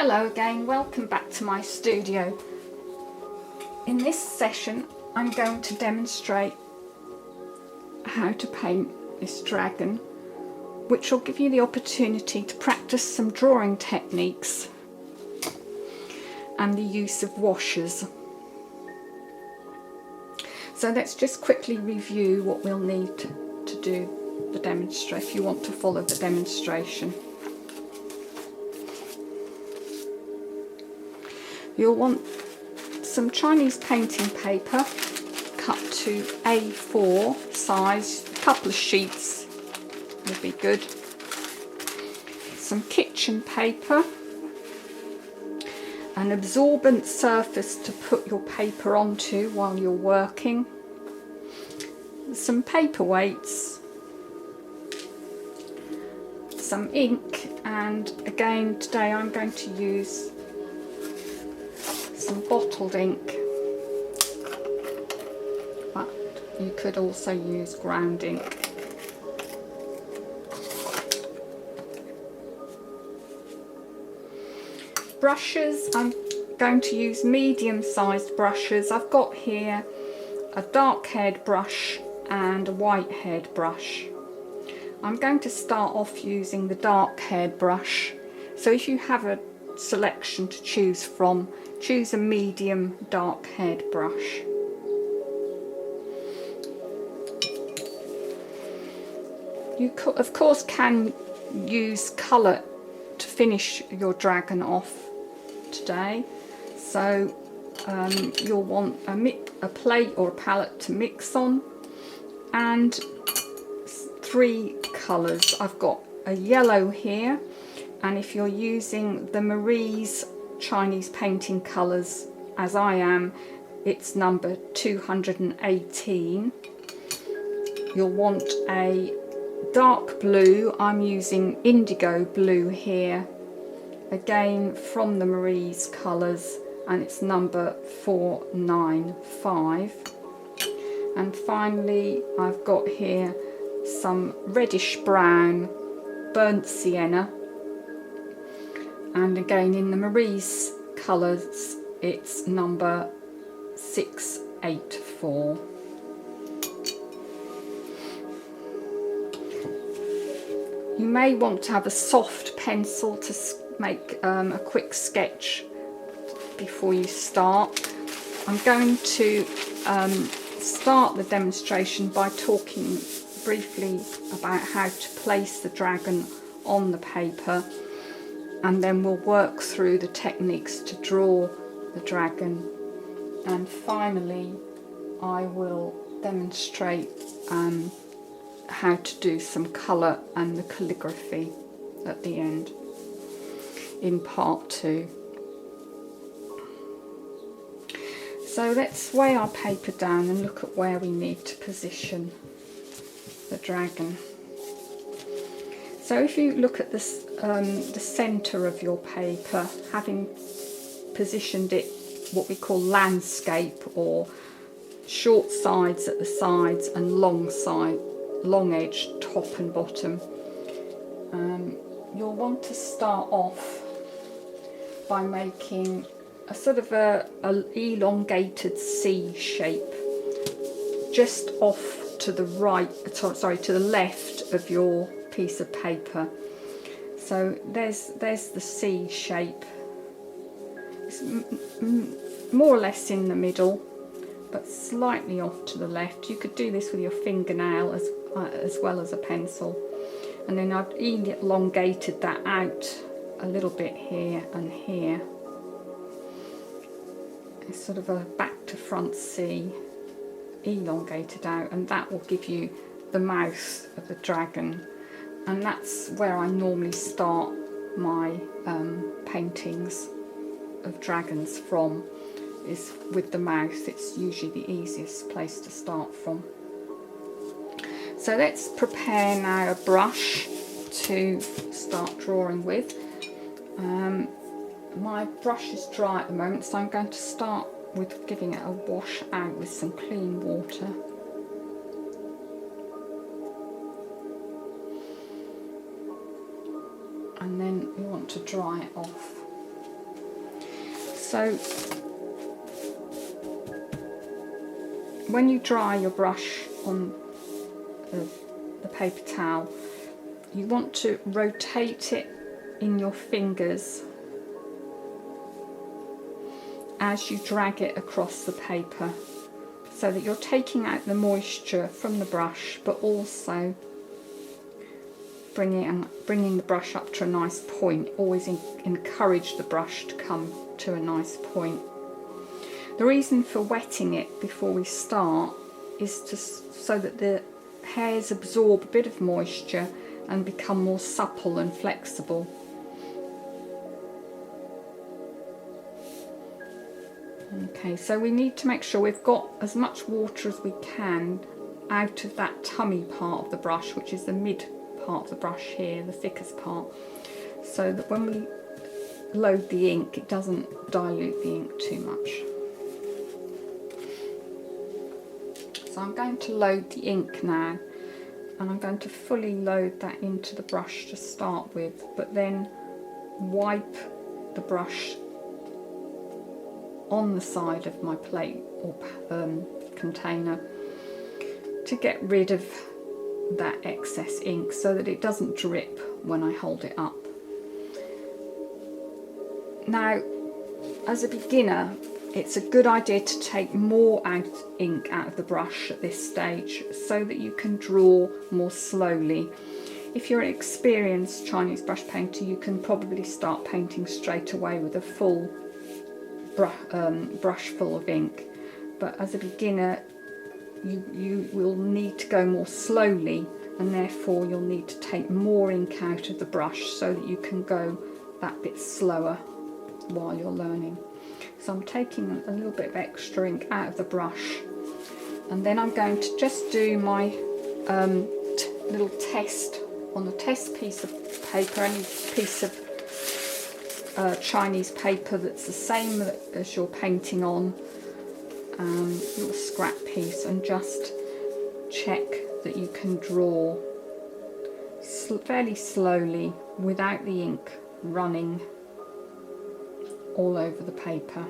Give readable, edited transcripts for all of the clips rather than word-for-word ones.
Hello again, welcome back to my studio. In this session I'm going to demonstrate how to paint this dragon, which will give you the opportunity to practice some drawing techniques and the use of washes. So let's just quickly review what we'll need to do the demonstration if you want to follow the demonstration. You'll want some Chinese painting paper cut to A4 size, a couple of sheets would be good, some kitchen paper, an absorbent surface to put your paper onto while you're working, some paperweights, some ink, and again today I'm going to use some bottled ink, but you could also use ground ink. Brushes, I'm going to use medium-sized brushes. I've got here a dark-haired brush and a white-haired brush. I'm going to start off using the dark-haired brush, so if you have a selection to choose from, choose a medium dark-haired brush. You of course can use colour to finish your dragon off today, so you'll want a plate or a palette to mix on, and 3 colours. I've got a yellow here, and if you're using the Marie's Chinese painting colours as I am, it's number 218. You'll want a dark blue. I'm using indigo blue here, again from the Marie's colours, and it's number 495. And finally I've got here some reddish brown burnt sienna, and again in the Marie's colours it's number 684. You may want to have a soft pencil to make a quick sketch before you start. I'm going to start the demonstration by talking briefly about how to place the dragon on the paper, and then we'll work through the techniques to draw the dragon, and finally I will demonstrate how to do some colour and the calligraphy at the end in part 2. So let's weigh our paper down and look at where we need to position the dragon. So if you look at this, the centre of your paper, having positioned it what we call landscape, or short sides at the sides and long edge top and bottom, you'll want to start off by making a sort of a elongated C shape just off to the right, sorry, to the left of your piece of paper. So there's the C shape. It's more or less in the middle, but slightly off to the left. You could do this with your fingernail as well as a pencil. And then I've elongated that out a little bit here and here. It's sort of a back to front C, elongated out, and that will give you the mouth of the dragon. And that's where I normally start my paintings of dragons from, is with the mouth. It's usually the easiest place to start from. So let's prepare now a brush to start drawing with. My brush is dry at the moment, so I'm going to start with giving it a wash out with some clean water. And then we want to dry it off. So when you dry your brush on the paper towel, you want to rotate it in your fingers as you drag it across the paper, so that you're taking out the moisture from the brush, but also bringing the brush up to a nice point. Always encourage the brush to come to a nice point. The reason for wetting it before we start is so that the hairs absorb a bit of moisture and become more supple and flexible. Okay, so we need to make sure we've got as much water as we can out of that tummy part of the brush, which is the mid part of the brush here, the thickest part, so that when we load the ink it doesn't dilute the ink too much. So I'm going to load the ink now, and I'm going to fully load that into the brush to start with, but then wipe the brush on the side of my plate or container to get rid of that excess ink, so that it doesn't drip when I hold it up. Now, as a beginner, it's a good idea to take more ink out of the brush at this stage, so that you can draw more slowly. If you're an experienced Chinese brush painter, you can probably start painting straight away with a full brush full of ink, but as a beginner you will need to go more slowly, and therefore you'll need to take more ink out of the brush so that you can go that bit slower while you're learning. So I'm taking a little bit of extra ink out of the brush, and then I'm going to just do my little test on the test piece of paper, any piece of Chinese paper that's the same as you're painting on, little scrap piece, and just check that you can draw fairly slowly without the ink running all over the paper.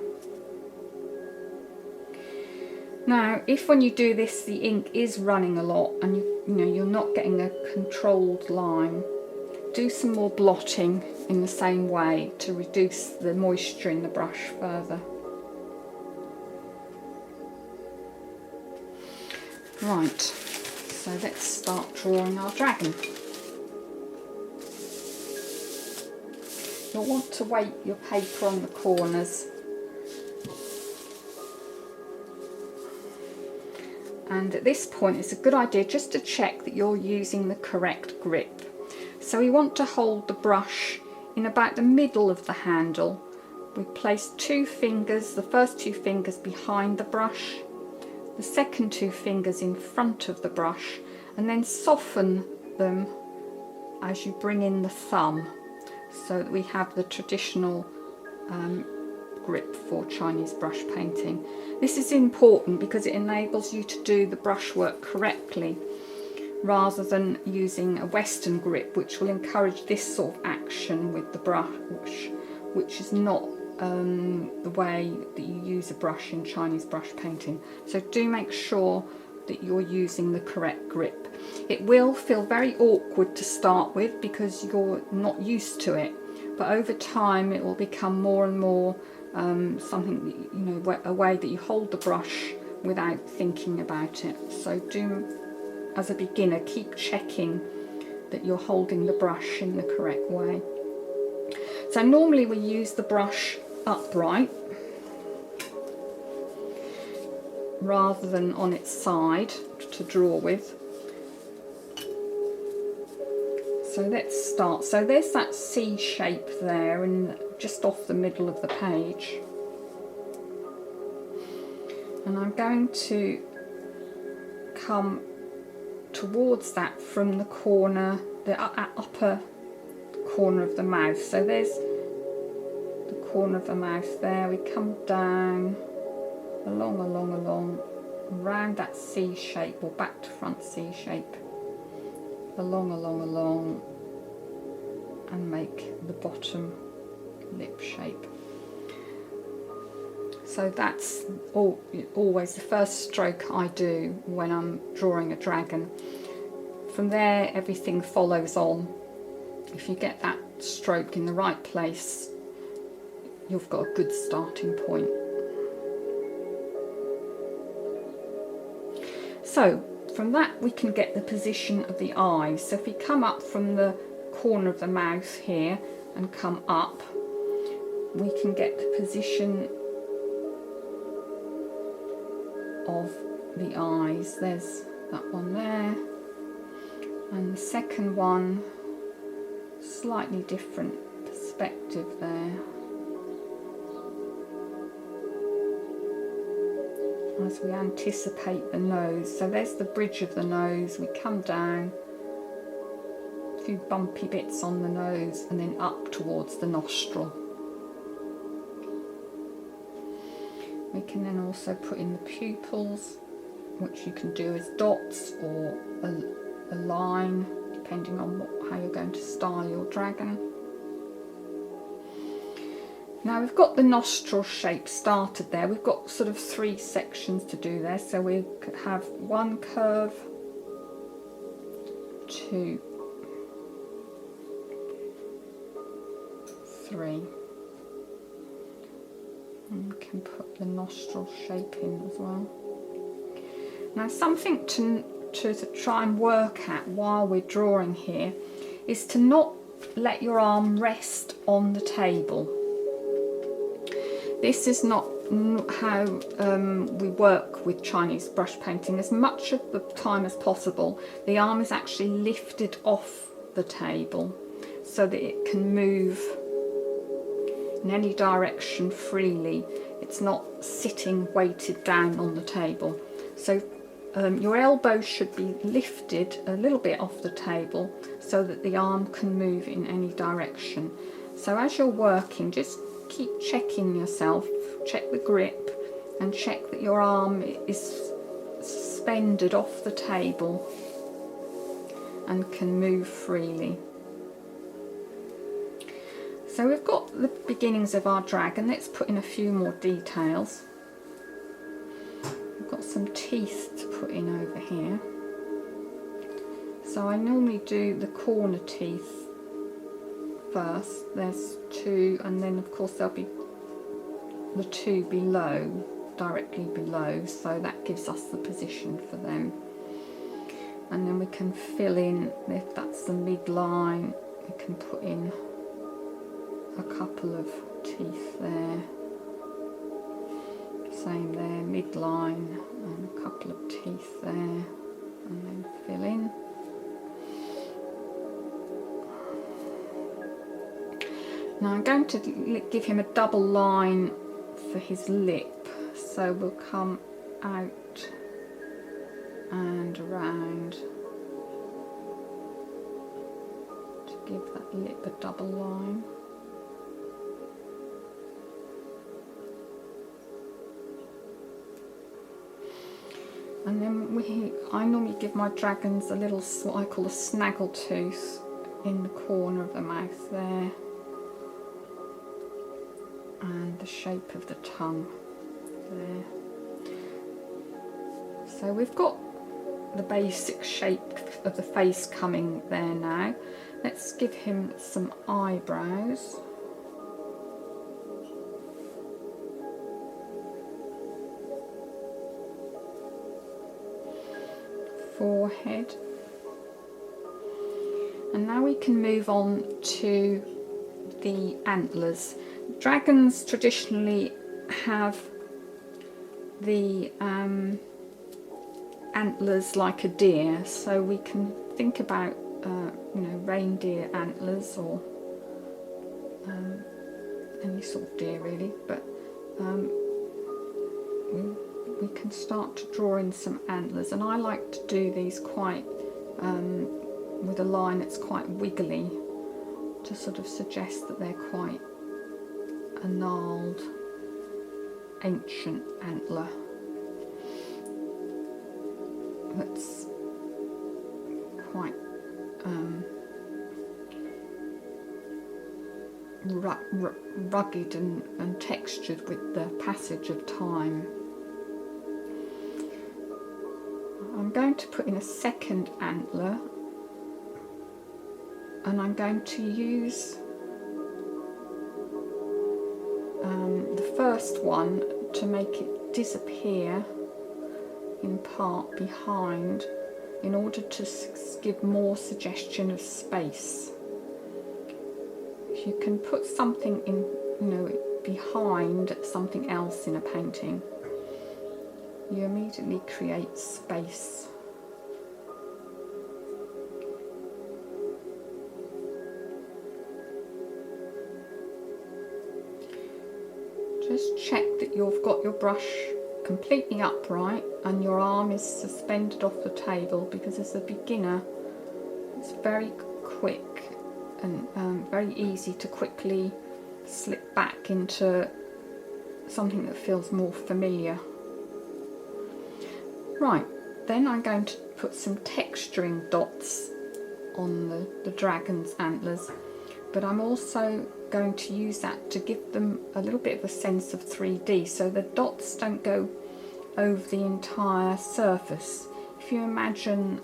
Now, if when you do this the ink is running a lot and you're not getting a controlled line, do some more blotting in the same way to reduce the moisture in the brush further. Right, so let's start drawing our dragon. You'll want to weight your paper on the corners, and at this point it's a good idea just to check that you're using the correct grip. So we want to hold the brush in about the middle of the handle. We place two fingers, the first two fingers behind the brush, the second two fingers in front of the brush, and then soften them as you bring in the thumb, so that we have the traditional grip for Chinese brush painting. This is important because it enables you to do the brushwork correctly, rather than using a Western grip, which will encourage this sort of action with the brush, which is not the way that you use a brush in Chinese brush painting. So do make sure that you're using the correct grip. It will feel very awkward to start with because you're not used to it, but over time it will become more and more something that, a way that you hold the brush without thinking about it. So do, as a beginner, keep checking that you're holding the brush in the correct way. So normally we use the brush upright rather than on its side to draw with. So let's start. So there's that C shape there, and just off the middle of the page, and I'm going to come towards that from the corner, the upper corner of the mouth. So there's the corner of the mouth there. We come down along around that C shape, or back to front C shape, along, and make the bottom lip shape. So that's always the first stroke I do when I'm drawing a dragon. From there, everything follows on. If you get that stroke in the right place, you've got a good starting point. So from that we can get the position of the eyes. So if we come up from the corner of the mouth here and come up, we can get the position of the eyes. There's that one there, and the second one, slightly different perspective there. As we anticipate the nose, so there's the bridge of the nose, we come down, a few bumpy bits on the nose, and then up towards the nostril. We can then also put in the pupils, which you can do as dots or a line, depending on how you're going to style your dragon. Now we've got the nostril shape started there. We've got sort of 3 sections to do there. So we could have 1 curve, 2, 3. And we can put the nostril shape in as well. Now something to try and work at while we're drawing here is to not let your arm rest on the table. This is not how we work with Chinese brush painting. As much of the time as possible, the arm is actually lifted off the table so that it can move in any direction freely. It's not sitting weighted down on the table. So your elbow should be lifted a little bit off the table so that the arm can move in any direction. So as you're working, just keep checking yourself, check the grip, and check that your arm is suspended off the table and can move freely. So we've got the beginnings of our dragon. Let's put in a few more details. We've got some teeth to put in over here. So I normally do the corner teeth first. There's 2, and then of course there'll be the 2 below, directly below, so that gives us the position for them. And then we can fill in, if that's the midline, we can put in a couple of teeth there, same there, midline, and a couple of teeth there, and then fill in. Now I'm going to give him a double line for his lip, so we'll come out and around to give that lip a double line. And then I normally give my dragons a little, what I call a snaggle tooth in the corner of the mouth there, and the shape of the tongue there. So we've got the basic shape of the face coming there now. Let's give him some eyebrows. Forehead. And now we can move on to the antlers. Dragons traditionally have the antlers like a deer, so we can think about reindeer antlers or any sort of deer really, but we can start to draw in some antlers, and I like to do these quite with a line that's quite wiggly to sort of suggest that they're quite a gnarled ancient antler that's quite rugged and textured with the passage of time. I'm going to put in a second antler, and I'm going to use the first one to make it disappear in part behind, in order to give more suggestion of space. If you can put something in, behind something else in a painting, you immediately create space. Just check that you've got your brush completely upright and your arm is suspended off the table, because as a beginner it's very quick and very easy to quickly slip back into something that feels more familiar. Right, then I'm going to put some texturing dots on the dragon's antlers, but I'm also going to use that to give them a little bit of a sense of 3D, so the dots don't go over the entire surface. If you imagine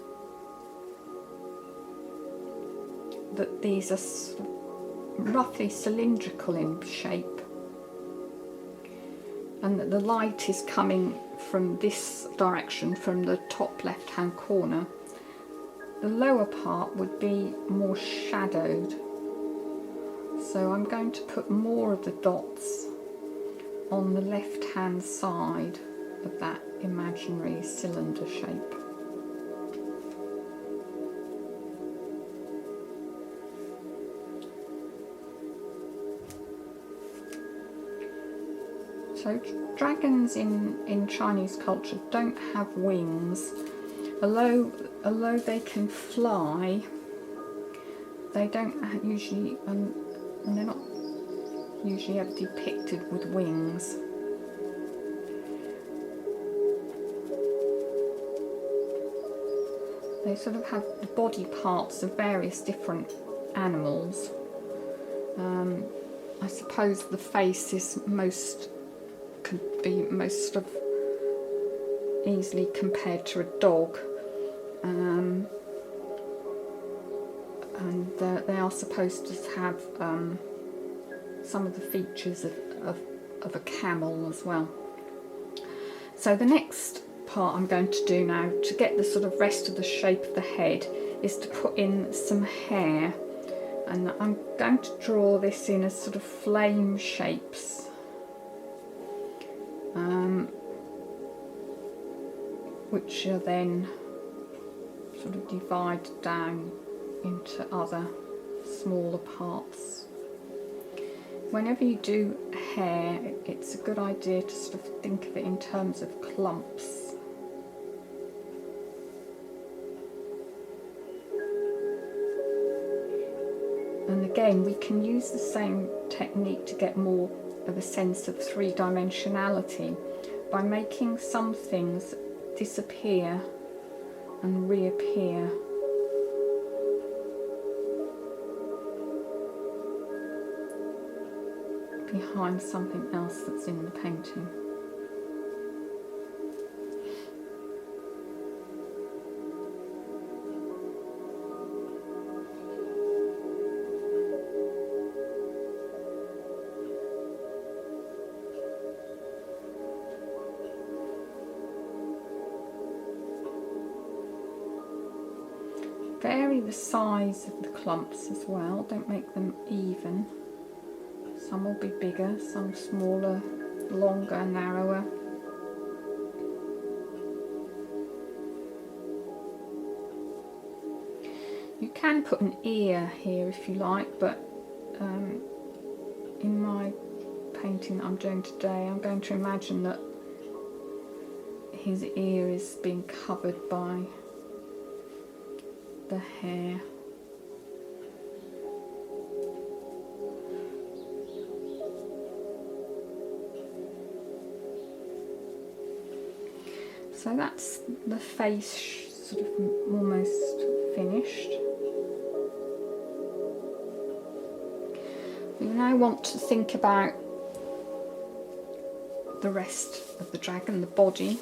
that these are roughly cylindrical in shape, and that the light is coming from this direction, from the top left hand corner, the lower part would be more shadowed. So I'm going to put more of the dots on the left hand side of that imaginary cylinder shape. So dragons in Chinese culture don't have wings. Although they can fly, they don't usually, and they're not usually ever depicted with wings. They sort of have the body parts of various different animals. I suppose the face is could be most sort of easily compared to a dog, and they are supposed to have some of the features of a camel as well. So the next part I'm going to do now, to get the sort of rest of the shape of the head, is to put in some hair, and I'm going to draw this in as sort of flame shapes, which are then sort of divided down into other smaller parts. Whenever you do hair, it's a good idea to sort of think of it in terms of clumps. And again, we can use the same technique to get more of a sense of three-dimensionality by making some things disappear and reappear. Behind something else that's in the painting. Vary the size of the clumps as well, don't make them even. Some will be bigger, some smaller, longer, narrower. You can put an ear here if you like, but in my painting that I'm doing today, I'm going to imagine that his ear is being covered by the hair. So that's the face sort of almost finished. You now want to think about the rest of the dragon, the body.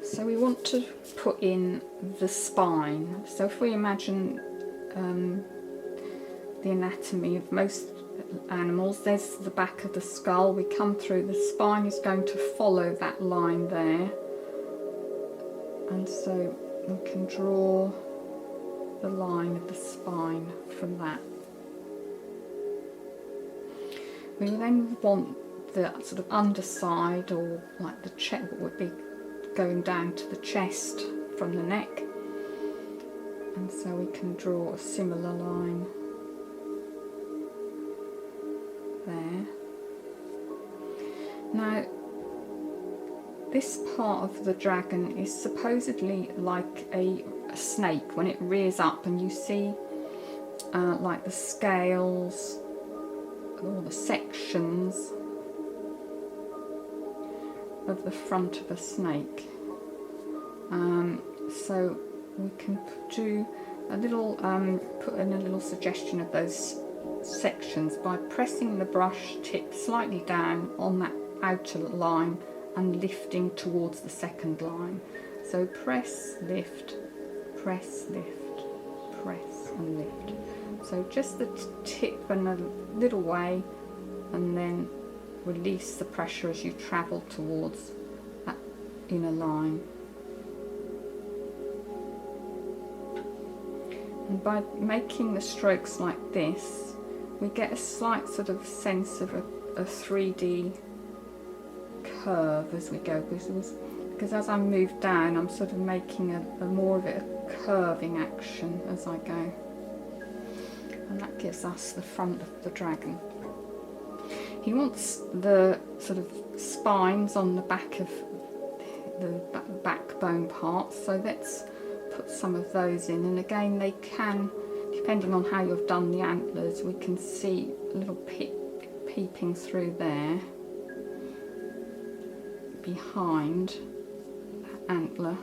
So we want to put in the spine. So if we imagine the anatomy of most animals, there's the back of the skull, we come through, the spine is going to follow that line there, and so we can draw the line of the spine from that. We then want the sort of underside, or like the chest, what would be going down to the chest from the neck, and so we can draw a similar line there. Now this part of the dragon is supposedly like a snake when it rears up, and you see like the scales, all the sections of the front of a snake. So we can do a little, put in a little suggestion of those sections by pressing the brush tip slightly down on that outer line and lifting towards the second line. So press, lift, press, lift, press and lift. So just the tip and a little way, and then release the pressure as you travel towards that inner line. And by making the strokes like this, we get a slight sort of sense of a 3D curve as we go, because as I move down, I'm sort of making a more of a curving action as I go, and that gives us the front of the dragon. He wants the sort of spines on the back of the backbone part, so let's put some of those in. And again, they can, depending on how you've done the antlers, we can see a little peeping through there behind that antler.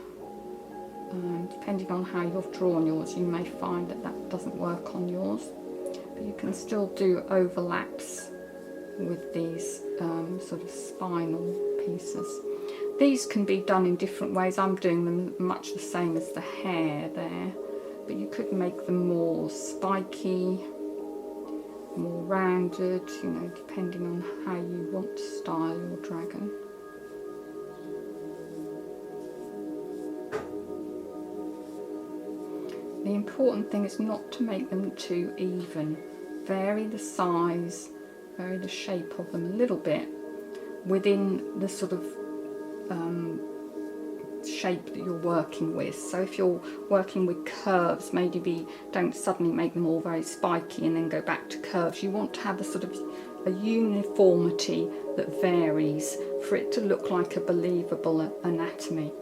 Depending on how you've drawn yours, you may find that that doesn't work on yours, but you can still do overlaps with these sort of spinal pieces. These can be done in different ways. I'm doing them much the same as the hair there, but you could make them more spiky, more rounded, you know, depending on how you want to style your dragon. The important thing is not to make them too even. Vary the size, vary the shape of them a little bit within the sort of shape that you're working with. So if you're working with curves, maybe don't suddenly make them all very spiky and then go back to curves. You want to have a sort of a uniformity that varies for it to look like a believable anatomy.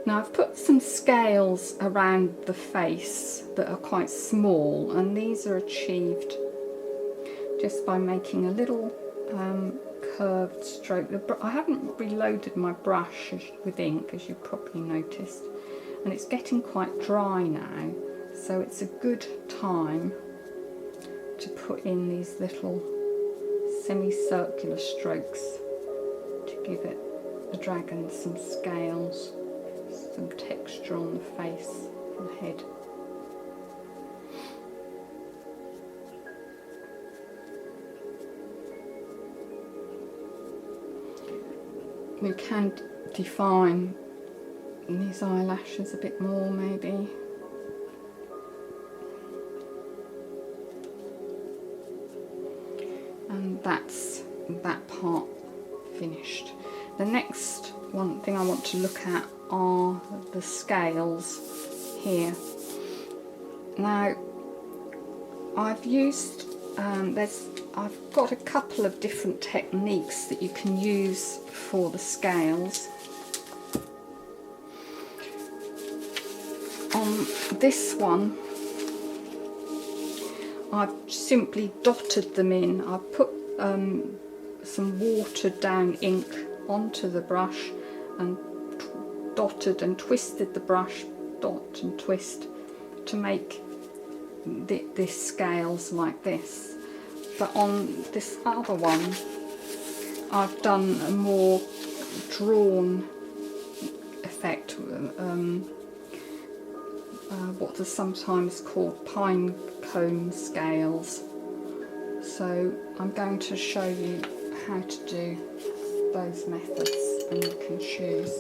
Now I've put some scales around the face that are quite small, and these are achieved just by making a little curved stroke. I haven't reloaded my brush with ink, as you probably noticed, and it's getting quite dry now, so it's a good time to put in these little semicircular strokes to give it, the dragon, some scales, some texture on the face and head. We can define these eyelashes a bit more, maybe. And that's that part finished. The next one thing I want to look at are the scales here. Now I've used, I've got a couple of different techniques that you can use for the scales. On this one, I've simply dotted them in. I've put some watered down ink onto the brush and dotted and twisted the brush, dot and twist, to make this scales like this. But on this other one, I've done a more drawn effect, what are sometimes called pine cone scales. So I'm going to show you how to do those methods, and you can choose.